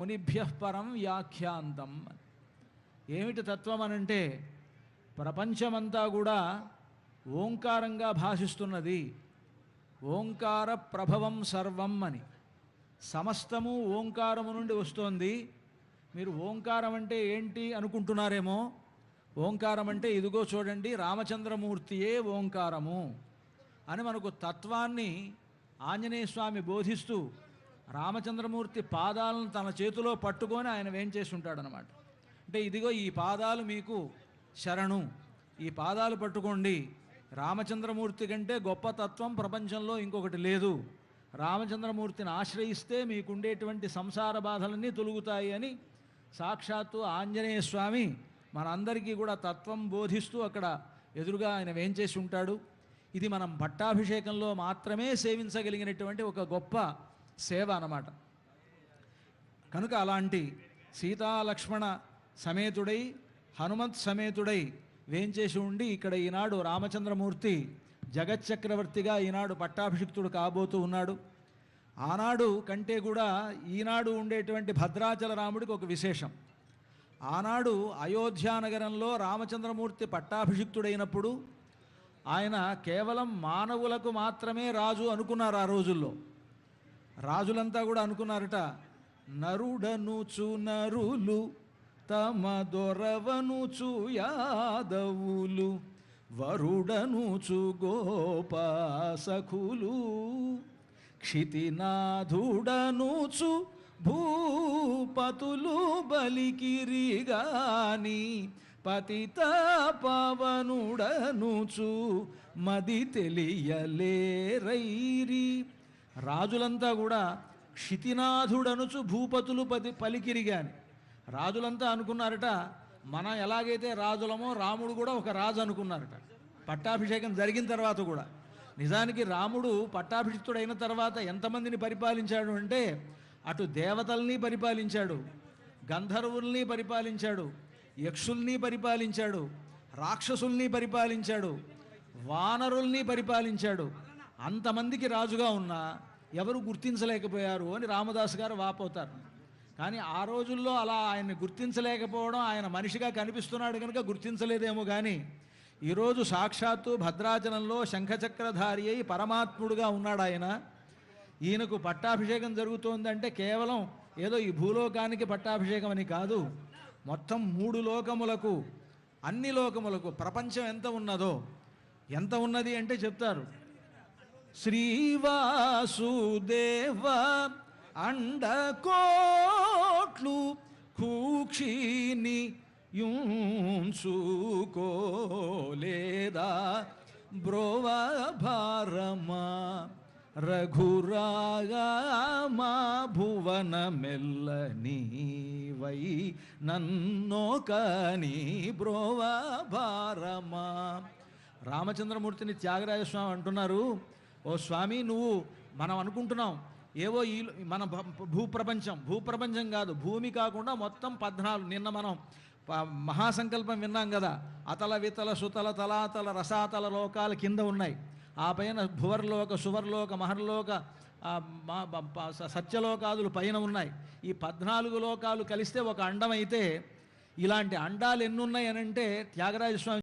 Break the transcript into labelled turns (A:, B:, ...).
A: మునిభ్య పరం వ్యాఖ్యాంతం. ఏమిటి తత్వం అనంటే ప్రపంచమంతా కూడా ఓంకారంగా భాషిస్తున్నది. ఓంకార ప్రభవం సర్వం అని, సమస్తము ఓంకారము నుండి వస్తోంది. మీరు ఓంకారం అంటే ఏంటి అనుకుంటున్నారేమో. ఓంకారం అంటే ఇదిగో చూడండి, రామచంద్రమూర్తియే ఓంకారము అని మనకు తత్వాన్ని ఆంజనేయ స్వామి బోధిస్తూ రామచంద్రమూర్తి పాదాలను తన చేతిలో పట్టుకొని ఆయన వేంచేసి ఉంటాడనమాట. అంటే ఇదిగో ఈ పాదాలు మీకు శరణు, ఈ పాదాలు పట్టుకోండి. రామచంద్రమూర్తి కంటే గొప్ప తత్వం ప్రపంచంలో ఇంకొకటి లేదు. రామచంద్రమూర్తిని ఆశ్రయిస్తే మీకుండేటువంటి సంసార బాధలన్నీ తొలుగుతాయి అని సాక్షాత్తు ఆంజనేయ స్వామి మనందరికీ కూడా తత్వం బోధిస్తూ అక్కడ ఎదురుగా ఆయన వేంచేసి ఉంటాడు. ఇది మనం పట్టాభిషేకంలో మాత్రమే సేవించగలిగినటువంటి ఒక గొప్ప సేవ అన్నమాట. కనుక అలాంటి సీతాలక్ష్మణ సమేతుడై హనుమత్ సమేతుడై వేంచేసి ఉండి ఇక్కడ ఈనాడు రామచంద్రమూర్తి జగచ్చక్రవర్తిగా ఈనాడు పట్టాభిషిక్తుడు కాబోతూ ఉన్నాడు. ఆనాడు కంటే కూడా ఈనాడు ఉండేటువంటి భద్రాచల రాముడికి ఒక విశేషం. ఆనాడు అయోధ్యానగరంలో రామచంద్రమూర్తి పట్టాభిషిక్తుడైనప్పుడు ఆయన కేవలం మానవులకు మాత్రమే రాజు అనుకున్నారు. ఆ రోజుల్లో రాజులంతా కూడా అనుకున్నారట, నరుడనుచు నరులు తమ దొరవనుచు యాదవులు, వరుడనుచు గోపాసకులు, క్షితినాథుడనుచు భూపతులు బలికిరిగాని, పతిత పవనుడనుచు మది తెలియలేరైరి. రాజులంతా కూడా క్షితినాథుడనుచు భూపతులు పలికిరిగాని. రాజులంతా అనుకున్నారట, మనం ఎలాగైతే రాజులమో రాముడు కూడా ఒక రాజు అనుకున్నారట పట్టాభిషేకం జరిగిన తర్వాత కూడా. నిజానికి రాముడు పట్టాభిషిక్తుడైన తర్వాత ఎంతమందిని పరిపాలించాడు అంటే, అటు దేవతల్ని పరిపాలించాడు, గంధర్వుల్ని పరిపాలించాడు, యక్షుల్ని పరిపాలించాడు, రాక్షసుల్ని పరిపాలించాడు, వానరుల్ని పరిపాలించాడు. అంతమందికి రాజుగా ఉన్నా ఎవరు గుర్తించలేకపోయారు అని రామదాసు గారు వాపోతారు. కానీ ఆ రోజుల్లో అలా ఆయన్ని గుర్తించలేకపోవడం, ఆయన మనిషిగా కనిపిస్తున్నాడు కనుక గుర్తించలేదేమో. కానీ ఈరోజు సాక్షాత్తు భద్రాచలంలో శంఖచక్రధారి అయి పరమాత్ముడుగా ఉన్నాడు ఆయన. ఈయనకు పట్టాభిషేకం జరుగుతోందంటే కేవలం ఏదో ఈ భూలోకానికి పట్టాభిషేకం అని కాదు, మొత్తం 3 లోకములకు, అన్ని లోకములకు ప్రపంచం ఎంత ఉన్నదో, ఎంత ఉన్నది అంటే చెప్తారు. శ్రీవాసుదేవ అండకోట్లు కూక్షిని యూంసుకోలేదా, బ్రోవ భారమా రఘురాగమా భువన మెల్లనీవై నన్నోకని బ్రోవ భారమా. రామచంద్రమూర్తిని త్యాగరాజస్వామి అంటున్నారు, ఓ స్వామి, నువ్వు మనం అనుకుంటున్నాం ఏవో ఈ మన భూప్రపంచం కాదు, భూమి కాకుండా మొత్తం 14, నిన్న మనం మహాసంకల్పం విన్నాం కదా, అతల వితల సుతల తలాతల రసాతల లోకాల కింద ఉన్నాయి. ఆ పైన భువర్లోక సువర్లోక మహర్లోక సత్యలోకాదులు పైన ఉన్నాయి. ఈ 14 లోకాలు కలిస్తే ఒక అండం అయితే, ఇలాంటి అండాలు ఎన్నున్నాయి అని అంటే త్యాగరాజస్వామి